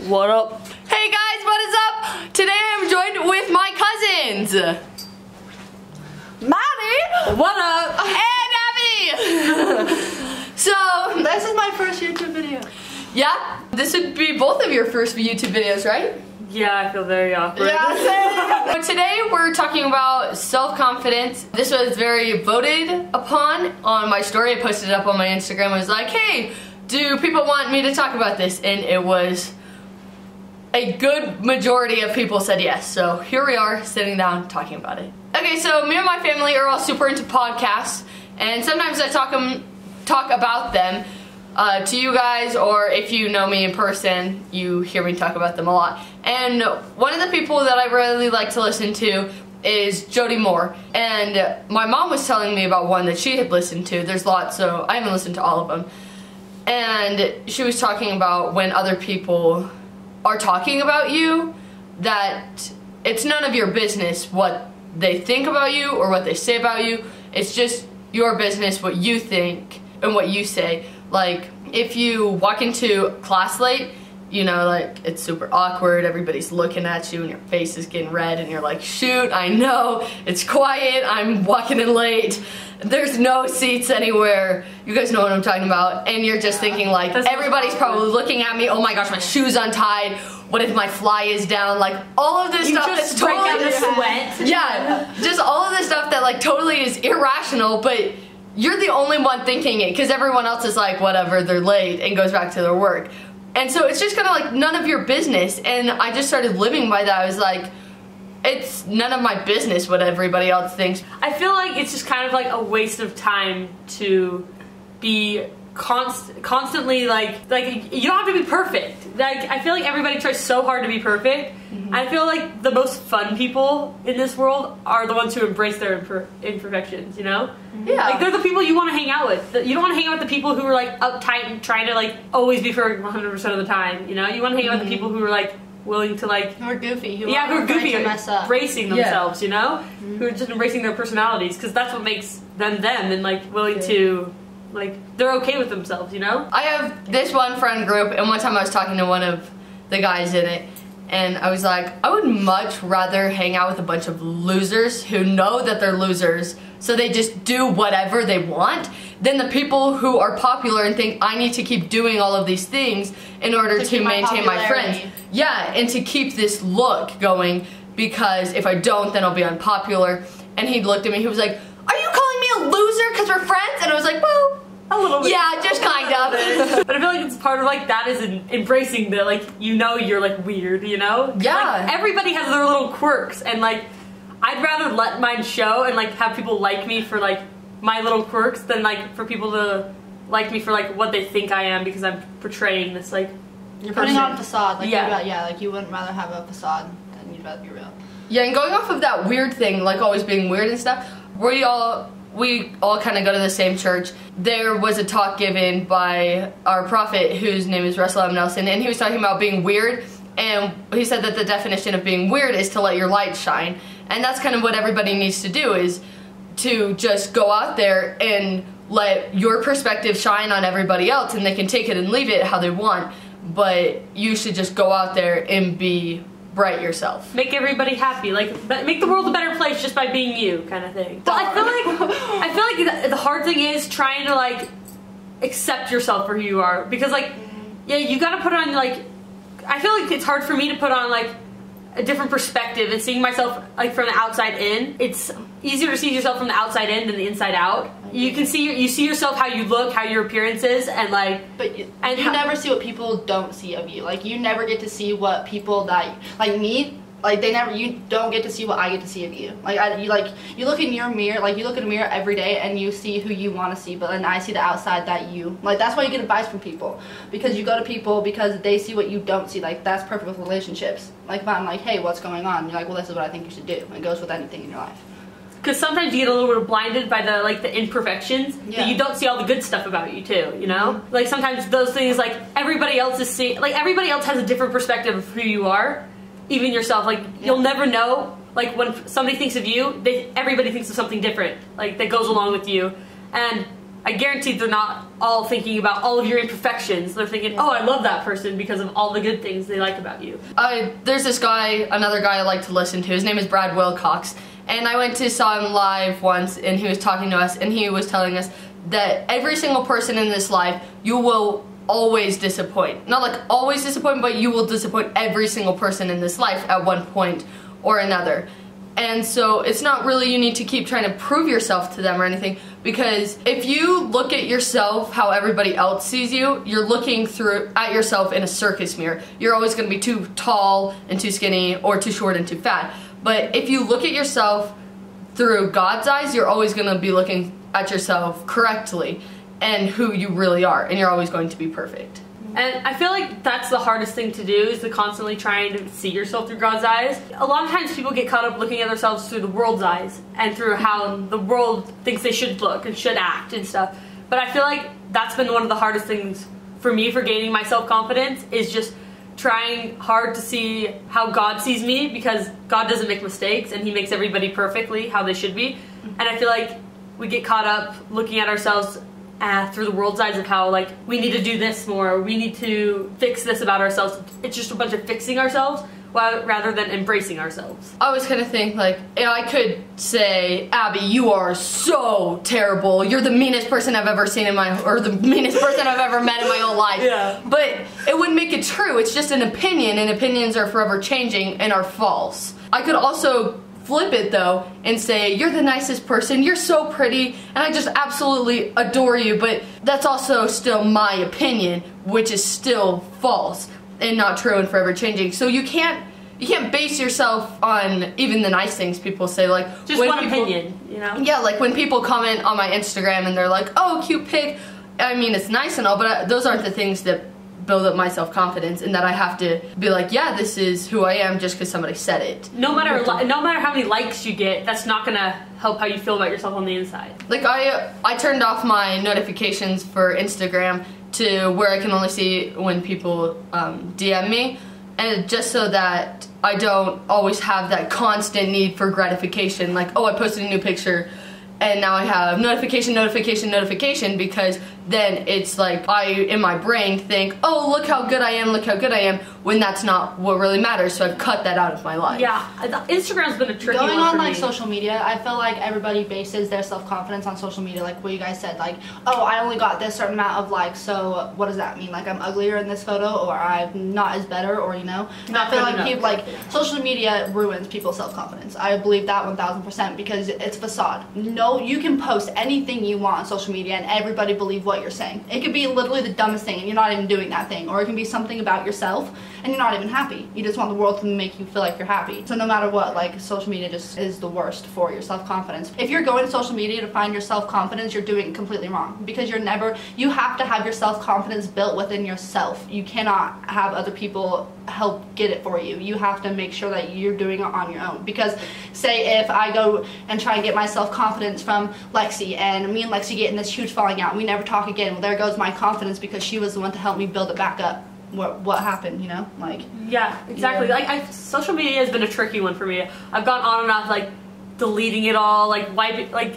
What up? Hey guys, what is up? Today I'm joined with my cousins. Madi! What up? And Abbie! So, this is my first YouTube video. Yeah? This would be both of your first YouTube videos, right? Yeah, I feel very awkward. Yeah, same. So today we're talking about self-confidence. This was very voted upon on my story. I posted it up on my Instagram. I was like, hey, do people want me to talk about this? And it was a good majority of people said yes. So here we are sitting down talking about it. Okay, so me and my family are all super into podcasts. And sometimes I talk about them to you guys, or if you know me in person, you hear me talk about them a lot. And one of the people that I really like to listen to is Jody Moore. And my mom was telling me about one that she had listened to. There's lots, so I haven't listened to all of them. And she was talking about when other people are talking about you, that it's none of your business what they think about you or what they say about you. It's just your business what you think and what you say. Like, if you walk into class late, you know, like, it's super awkward, everybody's looking at you and your face is getting red and you're like, shoot, I know, it's quiet, I'm walking in late, there's no seats anywhere, you guys know what I'm talking about, and you're just thinking like, everybody's probably looking at me, oh my gosh, my shoe's untied, what if my fly is down, like, all of this stuff that's totally, out the sweat. Yeah, just all of this stuff that like totally is irrational, but you're the only one thinking it, because everyone else is like, whatever, they're late, and goes back to their work. And so it's just kind of like none of your business, and I just started living by that. I was like, it's none of my business what everybody else thinks. I feel like it's just kind of like a waste of time to be constantly like you don't have to be perfect. Like, I feel like everybody tries so hard to be perfect. I feel like the most fun people in this world are the ones who embrace their imperfections, you know? Yeah. Like, they're the people you want to hang out with. You don't want to hang out with the people who are like uptight and trying to like always be perfect 100% of the time, you know? You want to hang out with the people who are like willing to like... Who are goofy. Who are goofy to mess up. Embracing themselves, you know? Who are just embracing their personalities, because that's what makes them them, and like willing to... like, they're okay with themselves, you know? I have this one friend group, and one time I was talking to one of the guys in it, and I was like, I would much rather hang out with a bunch of losers who know that they're losers, so they just do whatever they want, than the people who are popular and think I need to keep doing all of these things in order to maintain my friends. Yeah, and to keep this look going, because if I don't, then I'll be unpopular. And he looked at me, he was like, are you calling me a loser because we're friends? And I was like, well, a little bit. Yeah, just kind of. But I feel like it's part of like that is embracing the like, you know, you're like weird, you know? Yeah. Like, everybody has their little quirks, and like I'd rather let mine show and like have people like me for like my little quirks than like for people to like me for like what they think I am, because I'm portraying this like you're putting on a facade. Like, yeah. Like you wouldn't rather have a facade than you'd rather be real. Yeah, and going off of that weird thing, like always being weird and stuff, we all kind of go to the same church. There was a talk given by our prophet, whose name is Russell M. Nelson, and he was talking about being weird, and he said that the definition of being weird is to let your light shine. And that's kind of what everybody needs to do, is to just go out there and let your perspective shine on everybody else, and they can take it and leave it how they want, but you should just go out there and be bright yourself. Make everybody happy, like make the world a better place just by being you, kind of thing. But I feel like the hard thing is trying to like accept yourself for who you are, because like, yeah, you gotta put on like, I feel like it's hard for me to put on like a different perspective and seeing myself like from the outside in. It's easier to see yourself from the outside in than the inside out. You can see you see yourself how you look, how your appearance is, and like. But you never see what people don't see of you. Like, you never get to see what people that like me. Like, you don't get to see what I get to see of you. You look in your mirror, like you look in a mirror every day and you see who you want to see, but then I see the outside that you, like, that's why you get advice from people. Because you go to people because they see what you don't see. Like, that's perfect with relationships. Like, if I'm like, hey, what's going on? You're like, well, this is what I think you should do. It goes with anything in your life. Because sometimes you get a little bit blinded by the like the imperfections, but you don't see all the good stuff about you too, you know? Like, sometimes those things, like, everybody else is seeing, like, everybody else has a different perspective of who you are. Even yourself, like, you'll never know, like, when somebody thinks of you, everybody thinks of something different, like, that goes along with you. And I guarantee they're not all thinking about all of your imperfections. They're thinking, oh, I love that person because of all the good things they like about you. There's this guy, another guy I like to listen to. His name is Brad Wilcox. And I went to saw him live once, and he was talking to us, and he was telling us that every single person in this life, you will always disappoint. Not like always disappoint, but you will disappoint every single person in this life at one point or another. And so it's not really you need to keep trying to prove yourself to them or anything, because if you look at yourself how everybody else sees you, you're looking through at yourself in a circus mirror. You're always going to be too tall and too skinny, or too short and too fat. But if you look at yourself through God's eyes, you're always going to be looking at yourself correctly and who you really are, and you're always going to be perfect. And I feel like that's the hardest thing to do, is to constantly trying to see yourself through God's eyes. A lot of times people get caught up looking at themselves through the world's eyes and through how the world thinks they should look and should act and stuff. But I feel like that's been one of the hardest things for me for gaining my self-confidence, is just trying hard to see how God sees me, because God doesn't make mistakes and he makes everybody perfectly how they should be. And I feel like we get caught up looking at ourselves through the world's eyes of how, like, we need to do this more, we need to fix this about ourselves. It's just a bunch of fixing ourselves rather than embracing ourselves. I always kind of think, like, I could say, Abby, you are so terrible. You're the meanest person I've ever seen or the meanest person I've ever met in my whole life. Yeah. But it wouldn't make it true. It's just an opinion, and opinions are forever changing and are false. I could also flip it though and say, you're the nicest person, you're so pretty, and I just absolutely adore you, but that's also still my opinion, which is still false and not true and forever changing. So you can't base yourself on even the nice things people say, like just one opinion, you know? Yeah, like when people comment on my Instagram and they're like, oh, cute pic, I mean, it's nice and all, but those aren't the things that build up my self-confidence, and that I have to be like, yeah, this is who I am just because somebody said it. No matter how many likes you get, that's not gonna help how you feel about yourself on the inside. Like I turned off my notifications for Instagram to where I can only see when people DM me, and just so that I don't always have that constant need for gratification, like, oh, I posted a new picture and now I have notification, because then it's like I, in my brain, think, oh, look how good I am, when that's not what really matters, so I've cut that out of my life. Yeah, Instagram's been a tricky one Going on, for like, me. social media, I feel like everybody bases their self-confidence on social media, like what you guys said, like, oh, I only got this certain amount of likes, so what does that mean? Like, I'm uglier in this photo, or I'm not as better, or, you know? And I feel like people, like, social media ruins people's self-confidence. I believe that 1000%, because it's facade. No, you can post anything you want on social media and everybody believe what you're saying. It could be literally the dumbest thing and you're not even doing that thing, or it can be something about yourself and you're not even happy. You just want the world to make you feel like you're happy. So no matter what, like, social media just is the worst for your self-confidence. If you're going to social media to find your self-confidence, you're doing it completely wrong, because you have to have your self-confidence built within yourself. You cannot have other people help get it for you. You have to make sure that you're doing it on your own. Because say if I go and try and get my self-confidence from Lexi, and me and Lexi get in this huge falling out, we never talk again, well, there goes my confidence, because she was the one to help me build it back up. What happened, you know? Like, yeah, exactly. Yeah. Like, social media has been a tricky one for me. I've gone on and off, like, deleting it all, like, wiping, like,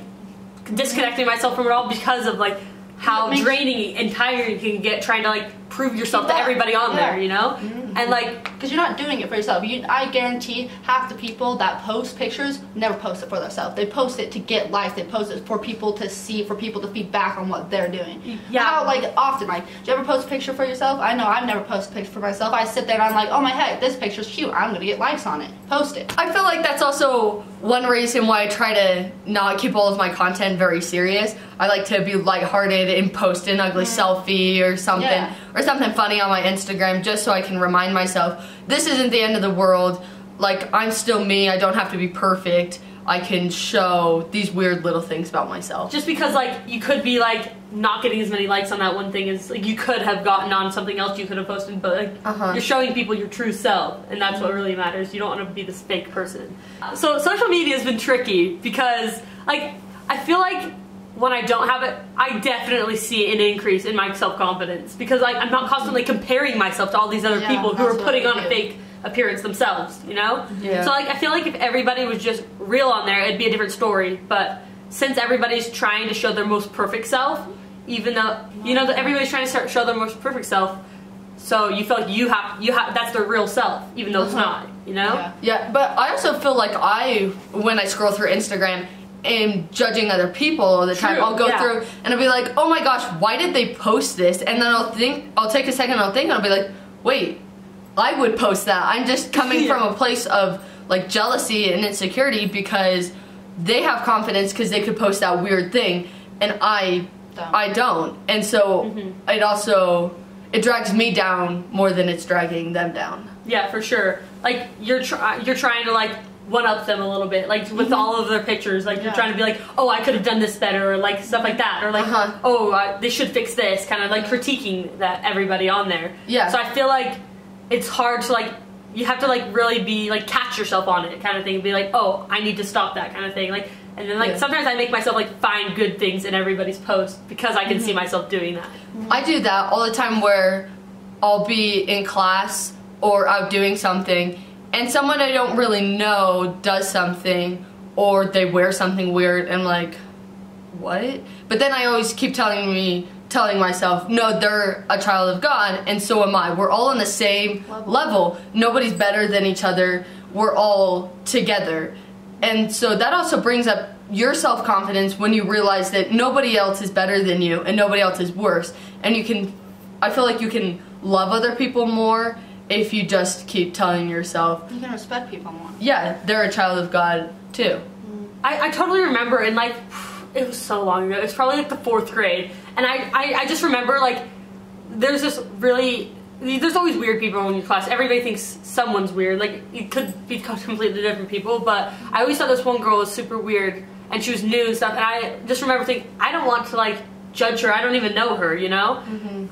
disconnecting myself from it all, because of, like, how draining and tiring you can get trying to, like, prove yourself to everybody on there, you know? Mm-hmm. And, like, because you're not doing it for yourself. I guarantee half the people that post pictures never post it for themselves. They post it to get likes. They post it for people to see, for people to feedback on what they're doing. Yeah. How, like, often, like, do you ever post a picture for yourself? I know I've never posted a picture for myself. I sit there and I'm like, oh my heck, this picture's cute. I'm gonna get likes on it. Post it. I feel like that's also one reason why I try to not keep all of my content very serious. I like to be lighthearted and post an ugly selfie or something, or something funny on my Instagram, just so I can remind myself, this isn't the end of the world. Like, I'm still me. I don't have to be perfect. I can show these weird little things about myself. Just because, like, you could be, like, not getting as many likes on that one thing as, like, you could have gotten on something else you could have posted, but, like, you're showing people your true self, and that's what really matters. You don't want to be this fake person. So social media has been tricky because, like, I feel like when I don't have it, I definitely see an increase in my self-confidence, because, like, I'm not constantly comparing myself to all these other people who are putting on a fake appearance themselves, you know? Yeah. So, like, I feel like if everybody was just real on there, it'd be a different story, but since everybody's trying to show their most perfect self, even though, you know, that everybody's trying to show their most perfect self, so you feel like you have that's their real self, even though it's not, you know? Yeah, but I also feel like when I scroll through Instagram, am judging other people all the time. I'll go through and I'll be like, oh my gosh, why did they post this? And then I'll take a second and I'll think and I'll be like, wait, I would post that. I'm just coming from a place of like jealousy and insecurity because they have confidence because they could post that weird thing and I don't. And so it drags me down more than it's dragging them down. Yeah, for sure. Like you're trying to like one up them a little bit, like with all of their pictures, like you're trying to be like, oh, I could have done this better, or like stuff like that, or like, oh, they should fix this, kind of like critiquing that everybody on there. Yeah. So I feel like it's hard to like, you have to like really be like catch yourself on it, kind of thing, and be like, oh, I need to stop that kind of thing, like. And then like sometimes I make myself like find good things in everybody's post because I can see myself doing that. I do that all the time where I'll be in class or out doing something and someone I don't really know does something or they wear something weird and I'm like, what? But then I always keep telling myself, no, they're a child of God and so am I. We're all on the same level. Nobody's better than each other. We're all together. And so that also brings up your self-confidence when you realize that nobody else is better than you and nobody else is worse. And I feel like you can love other people more if you just keep telling yourself. You can respect people more. Yeah, they're a child of God too. I totally remember, and like, it was so long ago. It was probably like the 4th grade. And I just remember like, there's always weird people in your class. Everybody thinks someone's weird. Like, it could be completely different people, but I always thought this one girl was super weird, and she was new and stuff, and I just remember thinking, I don't want to, like, judge her. I don't even know her, you know?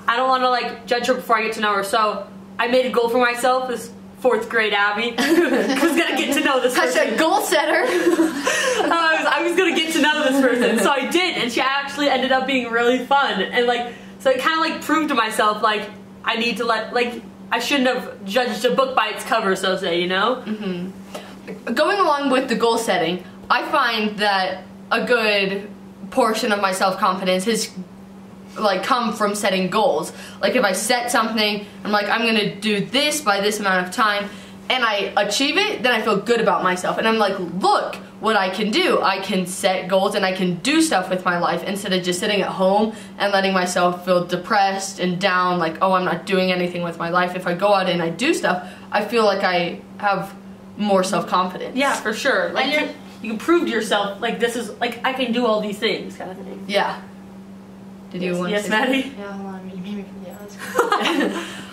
I don't want to, like, judge her before I get to know her, so I made a goal for myself as 4th grade Abbie. I was going to get to know this person. Hashtag goal setter. I was going to get to know this person, so I did, and she actually ended up being really fun, and, like, so it kind of, like, proved to myself, like, I need to I shouldn't have judged a book by its cover, so to say, you know? Going along with the goal setting, I find that a good portion of my self-confidence has like come from setting goals. Like if I set something, I'm like, I'm gonna do this by this amount of time, and I achieve it, then I feel good about myself. And I'm like, look what I can do. I can set goals and I can do stuff with my life instead of just sitting at home and letting myself feel depressed and down, like, oh, I'm not doing anything with my life. If I go out and I do stuff, I feel like I have more self-confidence. Yeah, for sure. Like you can prove to yourself, like, this is, like, I can do all these things, kind of thing. Yeah. Did you want to say Maddie? Yeah, hold on. You made me forget.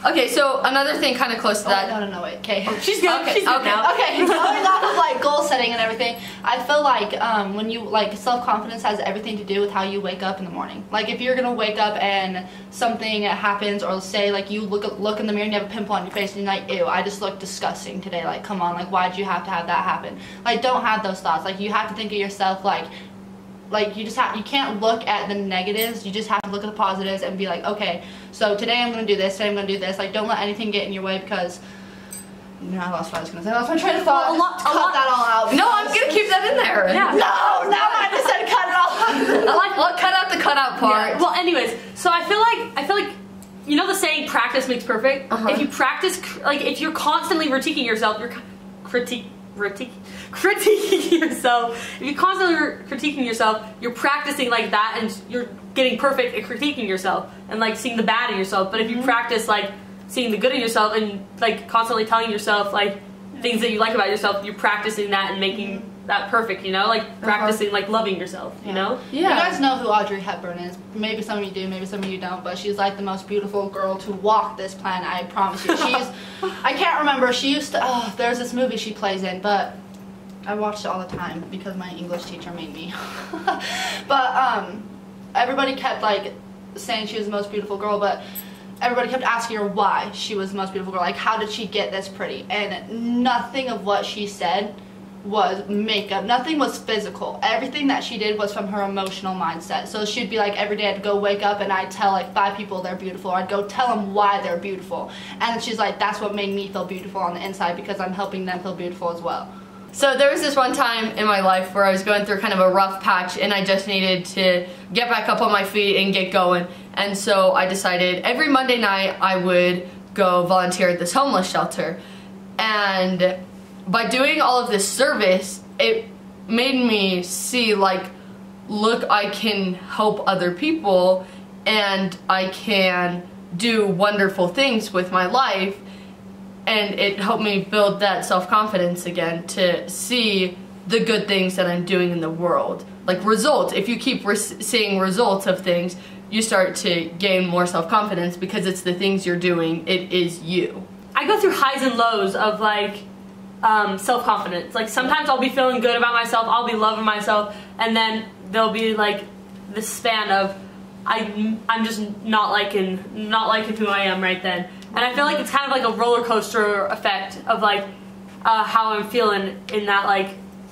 Okay, so another thing kind of close to that. No, wait. Okay. She's good. Okay, She's good now. Okay, going off of like goal setting and everything, I feel like when you like self-confidence has everything to do with how you wake up in the morning. Like if you're gonna wake up and something happens, or say like you look in the mirror and you have a pimple on your face and you're like, ew, I just look disgusting today. Like, come on, like why'd you have to have that happen? Like, don't have those thoughts. Like, you have to think of yourself like you can't look at the negatives, you just have to look at the positives and be like, okay, so today I'm going to do this, today I'm going to do this. Like, don't let anything get in your way because, I lost what I was going to say. I lost my train of thought. Cut that all out. No, I'm going to keep that in there. Yeah. No, now I just said cut it all out. Well, cut out the cutout part. Yeah. Well, anyways, so I feel like, you know the saying, practice makes perfect? If you practice, like, if you're constantly critiquing yourself, critiquing yourself. If you're constantly critiquing yourself, you're practicing like that, and you're getting perfect at critiquing yourself and like seeing the bad in yourself. But if you practice like seeing the good in yourself and like constantly telling yourself like things that you like about yourself, you're practicing that and making that perfect. You know, like practicing like loving yourself. You know. Yeah. You guys know who Audrey Hepburn is. Maybe some of you do, maybe some of you don't. But she's like the most beautiful girl to walk this planet. I promise you. She's. I can't remember. She used to. Oh, there's this movie she plays in, but I watched it all the time because my English teacher made me. But everybody kept like saying she was the most beautiful girl, but everybody kept asking her why she was the most beautiful girl. Like, how did she get this pretty? And nothing of what she said was makeup. Nothing was physical. Everything that she did was from her emotional mindset. So she'd be like, every day I'd go wake up and I'd tell like 5 people they're beautiful, or I'd go tell them why they're beautiful. And she's like, that's what made me feel beautiful on the inside because I'm helping them feel beautiful as well. So there was this one time in my life where I was going through kind of a rough patch and I just needed to get back up on my feet and get going. And so I decided every Monday night I would go volunteer at this homeless shelter. And by doing all of this service, it made me see, like, look, I can help other people and I can do wonderful things with my life. And it helped me build that self-confidence again, to see the good things that I'm doing in the world. Like results, if you keep seeing results of things, you start to gain more self-confidence because it's the things you're doing, it is you. I go through highs and lows of like self-confidence. Like sometimes I'll be feeling good about myself, I'll be loving myself, and then there'll be like this span of I'm just not liking who I am right then. And I feel like it's kind of like a roller coaster effect of like how I'm feeling in that like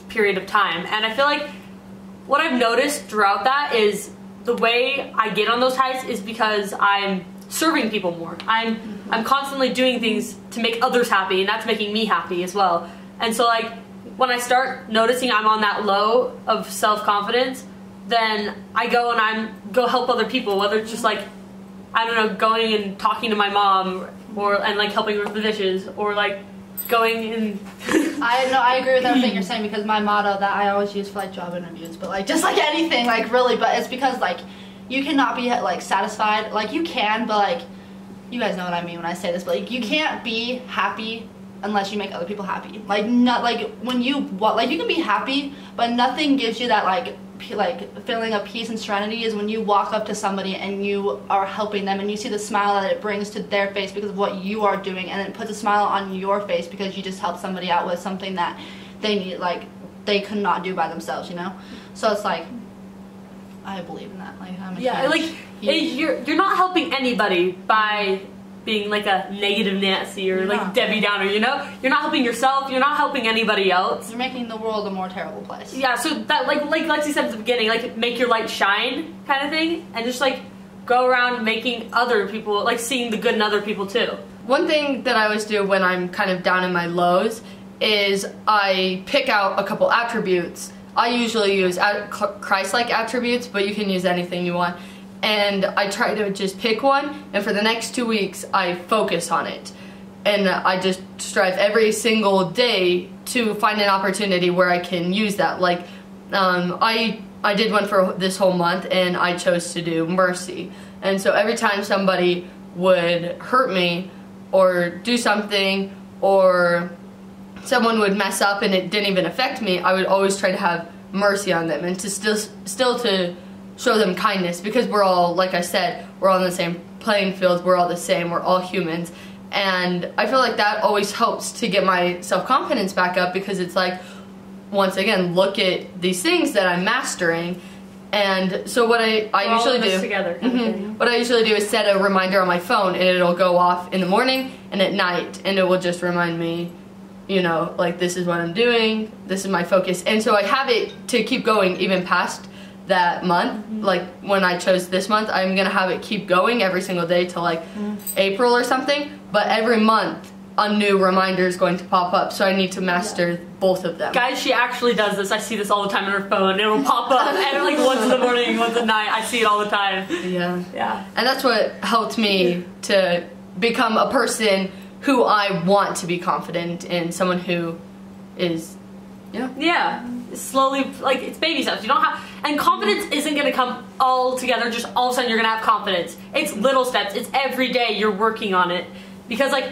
period of time. And I feel like what I've noticed throughout that is the way I get on those highs is because I'm serving people more. I'm constantly doing things to make others happy, and that's making me happy as well. And so like when I start noticing I'm on that low of self-confidence, then I go and go help other people, whether it's just like, I don't know, going and talking to my mom and like helping her with the dishes, or like going and I agree with everything you're saying, because my motto that I always use for like job interviews, but like just like anything, like really, but it's because like you cannot be like satisfied. Like you can, but like you guys know what I mean when I say this, but like you can't be happy unless you make other people happy. Like not like when you like you can be happy, but nothing gives you that like feeling of peace and serenity is when you walk up to somebody and you are helping them and you see the smile that it brings to their face because of what you are doing, and it puts a smile on your face because you just helped somebody out with something that they need, like they could not do by themselves, you know? So it's like, I believe in that. Like I'm you're not helping anybody by being like a negative Nancy or like Debbie Downer, you know? You're not helping yourself, you're not helping anybody else. You're making the world a more terrible place. Yeah, so that like Lexi said at the beginning, like make your light shine kind of thing, and just like go around making other people, like seeing the good in other people too. One thing that I always do when I'm kind of down in my lows is I pick out a couple attributes. I usually use Christ-like attributes, but you can use anything you want. And I try to just pick one, and for the next 2 weeks, I focus on it. And I just strive every single day to find an opportunity where I can use that. Like, I did one for this whole month, and I chose to do mercy. And so every time somebody would hurt me, or do something, or someone would mess up and it didn't even affect me, I would always try to have mercy on them, and to still to show them kindness, because we're all, like I said, we're all in the same playing field, we're all the same, we're all humans. And I feel like that always helps to get my self-confidence back up, because it's like, once again, look at these things that I'm mastering. And so what I usually do together. What I usually do is set a reminder on my phone, and it'll go off in the morning and at night, and it will just remind me, you know, like, this is what I'm doing, this is my focus. And so I have it to keep going even past that month. Like when I chose this month, I'm gonna have it keep going every single day till like April or something, but every month a new reminder is going to pop up, so I need to master both of them. Guys, she actually does this. I see this all the time on her phone. It'll pop up and like once in the morning, once at night. I see it all the time. Yeah. And that's what helped me to become a person who I want to be confident in, someone who is slowly, like, it's baby steps. You don't have, and confidence isn't going to come all together, just all of a sudden you're going to have confidence. It's little steps. It's every day you're working on it. Because, like,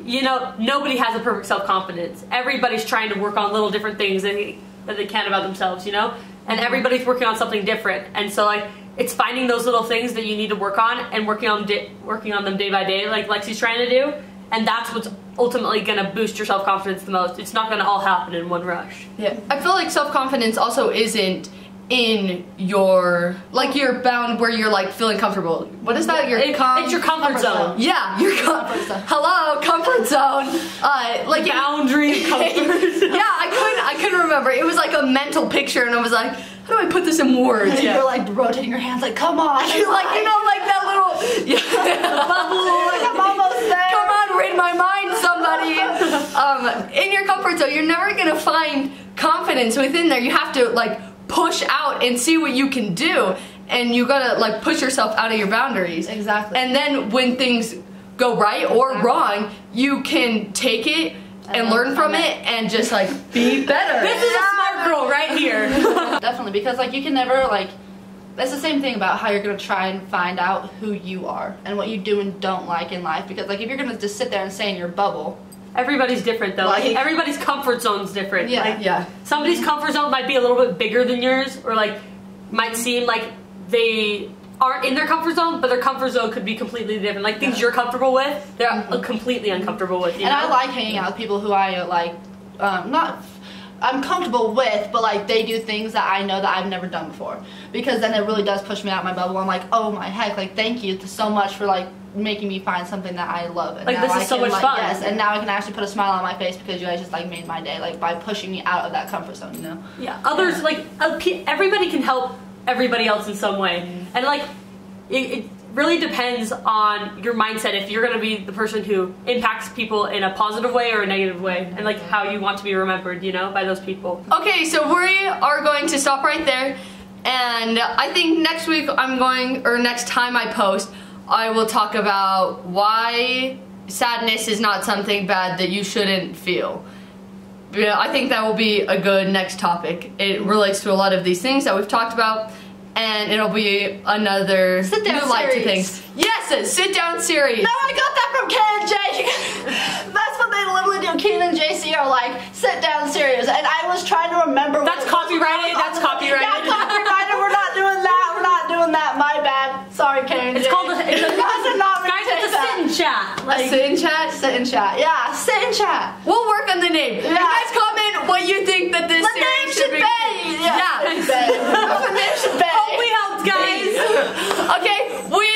you know, nobody has a perfect self-confidence. Everybody's trying to work on little different things that they can about themselves, you know? And everybody's working on something different. And so, like, it's finding those little things that you need to work on and working on them day by day, like Lexi's trying to do. And that's what's ultimately going to boost your self-confidence the most. It's not going to all happen in one rush. Yeah. I feel like self-confidence also isn't in your, like, you're bound where you're, like, feeling comfortable. What is that? It's your comfort zone. Yeah, your comfort zone. Hello, comfort zone. Like boundary comfort. Yeah, I couldn't remember. It was like a mental picture, and I was like, how do I put this in words? And you're like rotating your hands, like, come on. You're like, you know, like that little bubble. Like, I'm almost there. Come on, read my mind, somebody. In your comfort zone, you're never gonna find confidence within there. You have to like push out and see what you can do, and you gotta like push yourself out of your boundaries. Exactly. And then when things go right or wrong, you can take it and learn from it and just like be better. This is a smart girl right here. Definitely, because like you can never like, that's the same thing about how you're gonna try and find out who you are and what you do and don't like in life. Because like if you're gonna just sit there and stay in your bubble, everybody's different though. Like everybody's comfort zone's different. Yeah. Like, Yeah. somebody's comfort zone might be a little bit bigger than yours, or like might seem like they aren't in their comfort zone, but their comfort zone could be completely different. Like things you're comfortable with, they're completely uncomfortable with. You know? I like hanging out with people who I like, I'm comfortable with, but like they do things that I know that I've never done before. Because then it really does push me out of my bubble. I'm like, oh my heck, like thank you so much for like making me find something that I love. And like now this is so much fun. Yes, and now I can actually put a smile on my face because you guys just like made my day, like by pushing me out of that comfort zone, you know? Yeah. Others like everybody can help everybody else in some way, and like it really depends on your mindset if you're going to be the person who impacts people in a positive way or a negative way, and like how you want to be remembered, you know, by those people. Okay, so we are going to stop right there, and I think next week next time I post, I will talk about why sadness is not something bad that you shouldn't feel. Yeah, I think that will be a good next topic. It relates to a lot of these things that we've talked about, and it'll be another new light to things. Yes, a sit-down series. No, I got that from Ken and Jay. That's what they literally do. Ken and JC are like sit-down series, and I was trying to remember. That's copyrighted. That's copyrighted. Yeah, copyrighted. We're not doing that. We're not doing that. My bad. Sorry, Ken and Jay. It's called guys are not guys, it's a sit and chat. Like, sit and chat? Sit and chat. Yeah, sit and chat. We'll work on the name. Yeah. You guys comment what you think that this series should be. Yeah. The name should be. Hope we helped, guys. Okay, we